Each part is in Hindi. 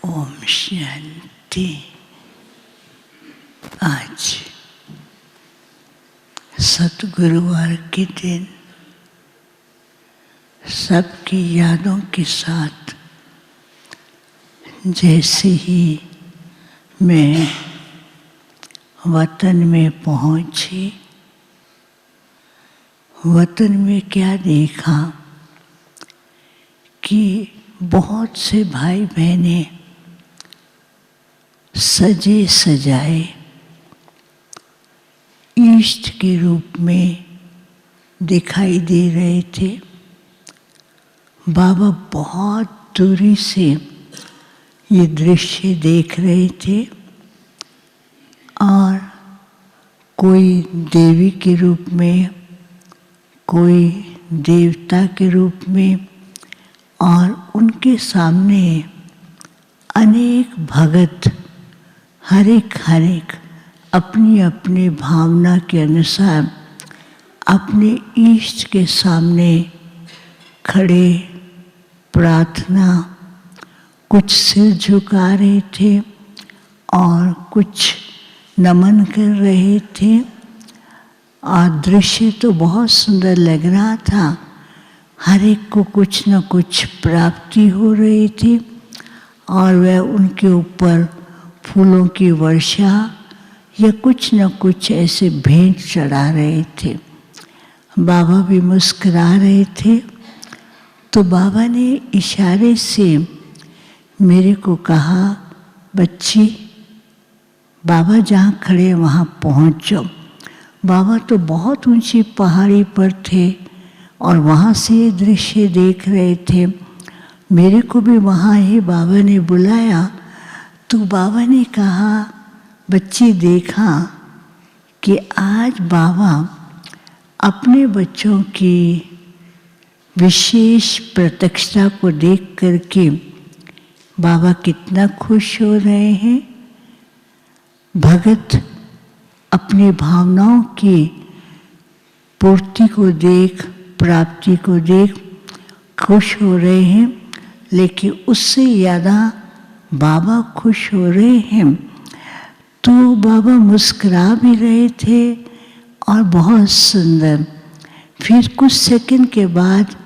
ओम शांति। आज सतगुरुवार के दिन सबकी यादों के साथ जैसे ही मैं वतन में पहुंची, वतन में क्या देखा कि बहुत से भाई बहनें सजे सजाए इष्ट के रूप में दिखाई दे रहे थे। बाबा बहुत दूरी से ये दृश्य देख रहे थे और कोई देवी के रूप में, कोई देवता के रूप में, और उनके सामने अनेक भगत हर एक अपनी अपनी भावना के अनुसार अपने इष्ट के सामने खड़े प्रार्थना, कुछ सिर झुका रहे थे और कुछ नमन कर रहे थे। और दृश्य तो बहुत सुंदर लग रहा था। हर एक को कुछ न कुछ प्राप्ति हो रही थी और वह उनके ऊपर फूलों की वर्षा या कुछ न कुछ ऐसे भेंट चढ़ा रहे थे। बाबा भी मुस्कुरा रहे थे। तो बाबा ने इशारे से मेरे को कहा, बच्ची बाबा जहाँ खड़े वहाँ पहुँच जाओ। बाबा तो बहुत ऊंची पहाड़ी पर थे और वहाँ से ये दृश्य देख रहे थे। मेरे को भी वहाँ ही बाबा ने बुलाया। तो बाबा ने कहा, बच्ची देखा कि आज बाबा अपने बच्चों की विशेष प्रत्यक्षता को देख करके बाबा कितना खुश हो रहे हैं। भगत अपनी भावनाओं की पूर्ति को देख, प्राप्ति को देख खुश हो रहे हैं, लेकिन उससे ज़्यादा बाबा खुश हो रहे हैं। तो बाबा मुस्कुरा भी रहे थे और बहुत सुंदर। फिर कुछ सेकंड के बाद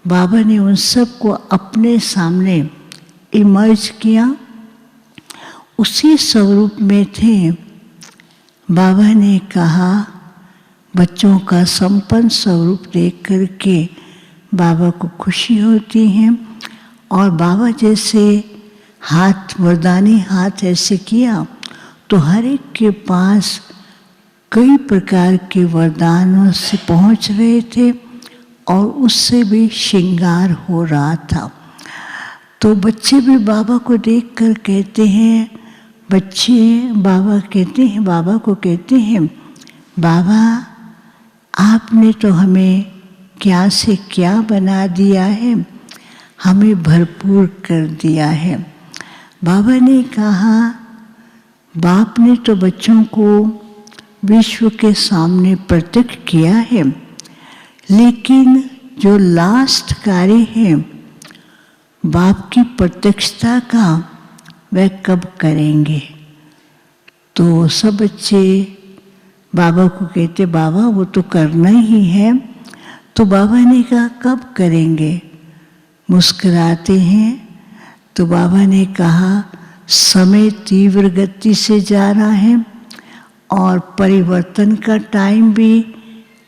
बाबा ने उन सब को अपने सामने इमर्ज किया, उसी स्वरूप में थे। बाबा ने कहा, बच्चों का संपन्न स्वरूप देख करके बाबा को खुशी होती है। और बाबा जैसे हाथ, वरदानी हाथ ऐसे किया तो हर एक के पास कई प्रकार के वरदानों से पहुंच रहे थे और उससे भी श्रृंगार हो रहा था। तो बच्चे भी बाबा को देखकर कहते हैं, बच्चे बाबा कहते हैं, बाबा को कहते हैं, बाबा आपने तो हमें क्या से क्या बना दिया है, हमें भरपूर कर दिया है। बाबा ने कहा, बाप ने तो बच्चों को विश्व के सामने प्रत्यक्ष किया है, लेकिन जो लास्ट कार्य है बाप की प्रत्यक्षता का, वह कब करेंगे। तो सब बच्चे बाबा को कहते, बाबा वो तो करना ही है। तो बाबा ने कहा, कब करेंगे। मुस्कुराते हैं। तो बाबा ने कहा, समय तीव्र गति से जा रहा है और परिवर्तन का टाइम भी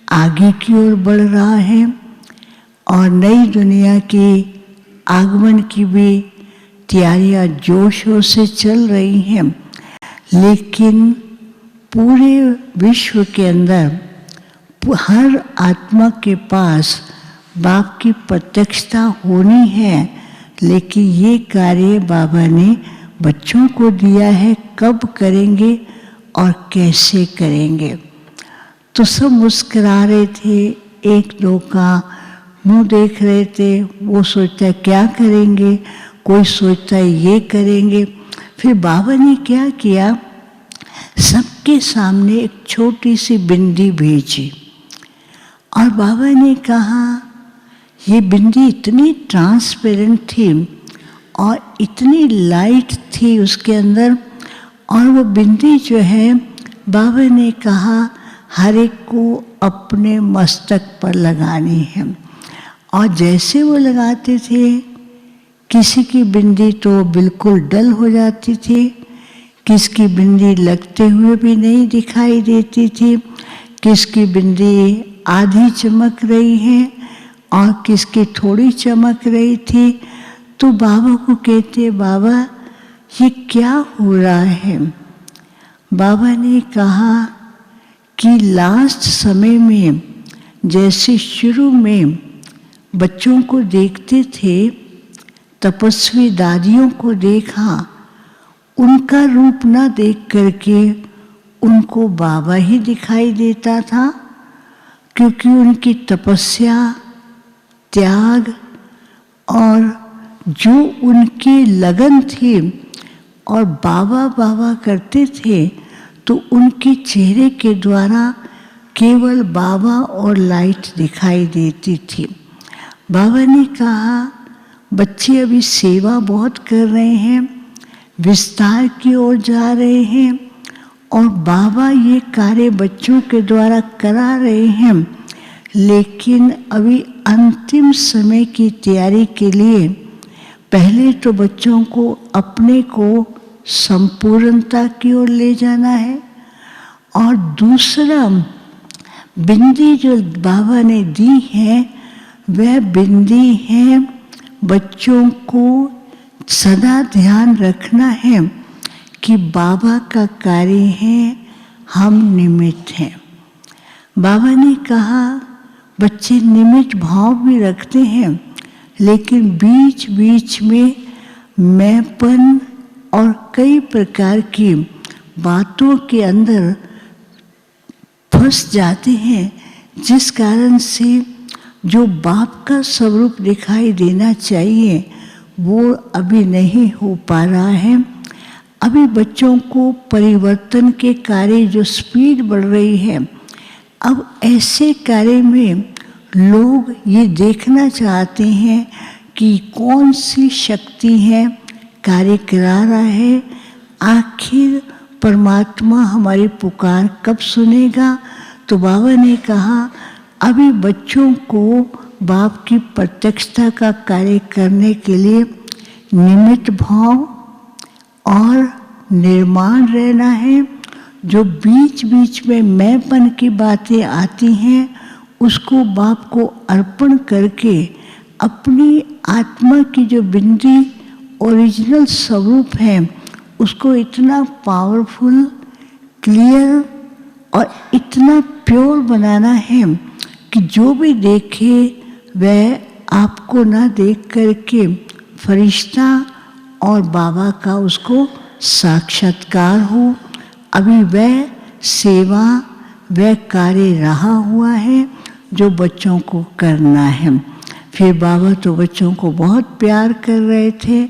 आगे की ओर बढ़ रहा है और नई दुनिया की आगमन की भी तैयारियां जोशों से चल रही हैं। लेकिन पूरे विश्व के अंदर हर आत्मा के पास बाप की प्रत्यक्षता होनी है, लेकिन ये कार्य बाबा ने बच्चों को दिया है, कब करेंगे और कैसे करेंगे। तो सब मुस्कुरा रहे थे, एक दो का मुंह देख रहे थे। वो सोचता है क्या करेंगे, कोई सोचता है ये करेंगे। फिर बाबा ने क्या किया, सबके सामने एक छोटी सी बिंदी भेजी और बाबा ने कहा, ये बिंदी इतनी ट्रांसपेरेंट थी और इतनी लाइट थी उसके अंदर। और वो बिंदी जो है बाबा ने कहा हर एक को अपने मस्तक पर लगानी है। और जैसे वो लगाते थे, किसी की बिंदी तो बिल्कुल डल हो जाती थी, किसकी बिंदी लगते हुए भी नहीं दिखाई देती थी, किसकी बिंदी आधी चमक रही है और किसकी थोड़ी चमक रही थी। तो बाबा को कहते, बाबा ये क्या हो रहा है? बाबा ने कहा कि लास्ट समय में जैसे शुरू में बच्चों को देखते थे, तपस्वी दादियों को देखा, उनका रूप ना देख करके उनको बाबा ही दिखाई देता था, क्योंकि उनकी तपस्या, त्याग और जो उनकी लगन थी और बाबा बाबा करते थे, तो उनके चेहरे के द्वारा केवल बाबा और लाइट दिखाई देती थी। बाबा ने कहा बच्चे अभी सेवा बहुत कर रहे हैं, विस्तार की ओर जा रहे हैं और बाबा ये कार्य बच्चों के द्वारा करा रहे हैं, लेकिन अभी अंतिम समय की तैयारी के लिए पहले तो बच्चों को अपने को संपूर्णता की ओर ले जाना है, और दूसरा बिंदी जो बाबा ने दी है वह बिंदी है बच्चों को सदा ध्यान रखना है कि बाबा का कार्य है, हम निमित्त हैं। बाबा ने कहा बच्चे निमित्त भाव भी रखते हैं, लेकिन बीच बीच में मैंपन और कई प्रकार की बातों के अंदर फंस जाते हैं, जिस कारण से जो बाप का स्वरूप दिखाई देना चाहिए वो अभी नहीं हो पा रहा है। अभी बच्चों को परिवर्तन के कार्य जो स्पीड बढ़ रही है, अब ऐसे कार्य में लोग ये देखना चाहते हैं कि कौन सी शक्ति है कार्य करा रहा है, आखिर परमात्मा हमारी पुकार कब सुनेगा। तो बाबा ने कहा अभी बच्चों को बाप की प्रत्यक्षता का कार्य करने के लिए निमित्त भाव और निर्माण रहना है। जो बीच बीच में मैंपन की बातें आती हैं उसको बाप को अर्पण करके अपनी आत्मा की जो बिंदी ओरिजिनल स्वरूप है उसको इतना पावरफुल, क्लियर और इतना प्योर बनाना है कि जो भी देखे वह आपको ना देख करके फरिश्ता और बाबा का उसको साक्षात्कार हो। अभी वह सेवा, वह कार्य रहा हुआ है जो बच्चों को करना है। फिर बाबा तो बच्चों को बहुत प्यार कर रहे थे।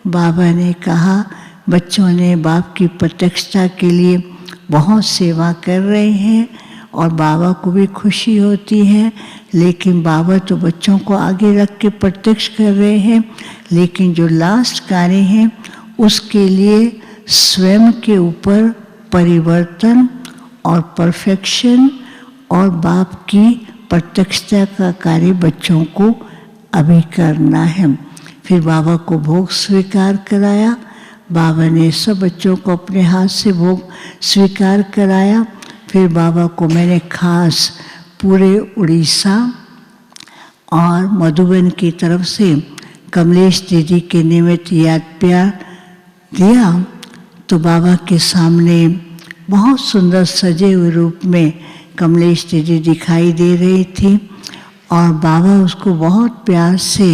बाबा ने कहा बच्चों ने बाप की प्रत्यक्षता के लिए बहुत सेवा कर रहे हैं और बाबा को भी खुशी होती है, लेकिन बाबा तो बच्चों को आगे रख के प्रत्यक्ष कर रहे हैं, लेकिन जो लास्ट कार्य है उसके लिए स्वयं के ऊपर परिवर्तन और परफेक्शन और बाप की प्रत्यक्षता का कार्य बच्चों को अभी करना है। फिर बाबा को भोग स्वीकार कराया। बाबा ने सब बच्चों को अपने हाथ से भोग स्वीकार कराया। फिर बाबा को मैंने खास पूरे उड़ीसा और मधुबन की तरफ से कमलेश दीदी के निमित्त याद प्यार दिया। तो बाबा के सामने बहुत सुंदर सजे हुए रूप में कमलेश दीदी दिखाई दे रही थी और बाबा उसको बहुत प्यार से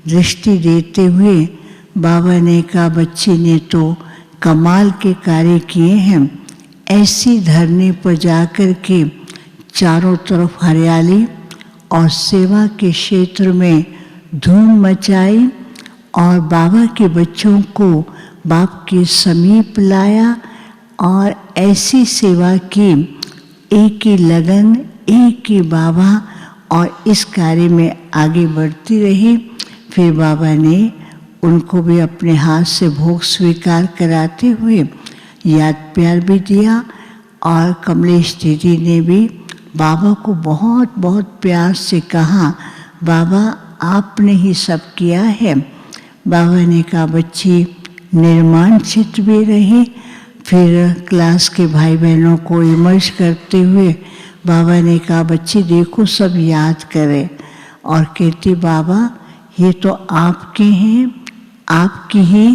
दृष्टि देते हुए बाबा ने कहा बच्ची ने तो कमाल के कार्य किए हैं। ऐसी धरने पर जाकर के चारों तरफ हरियाली और सेवा के क्षेत्र में धूम मचाई और बाबा के बच्चों को बाप के समीप लाया और ऐसी सेवा की, एक ही लगन, एक ही बाबा, और इस कार्य में आगे बढ़ती रही। फिर बाबा ने उनको भी अपने हाथ से भोग स्वीकार कराते हुए याद प्यार भी दिया। और कमलेश दीदी ने भी बाबा को बहुत बहुत प्यार से कहा, बाबा आपने ही सब किया है। बाबा ने कहा बच्ची निर्माण चित्त भी रहे। फिर क्लास के भाई बहनों को इमर्ज करते हुए बाबा ने कहा बच्ची देखो सब याद करें, और कहती बाबा ये तो आपके हैं, आपकी ही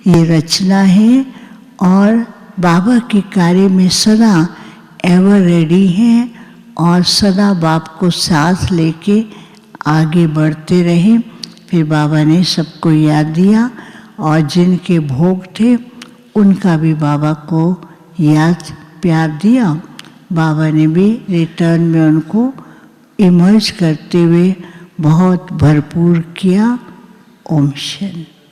ये रचना है, और बाबा के कार्य में सदा एवर रेडी हैं, और सदा बाप को साथ लेके आगे बढ़ते रहे। फिर बाबा ने सबको याद दिया, और जिनके भोग थे उनका भी बाबा को याद प्यार दिया। बाबा ने भी रिटर्न में उनको इमर्ज करते हुए बहुत भरपूर किया। ओम शांति।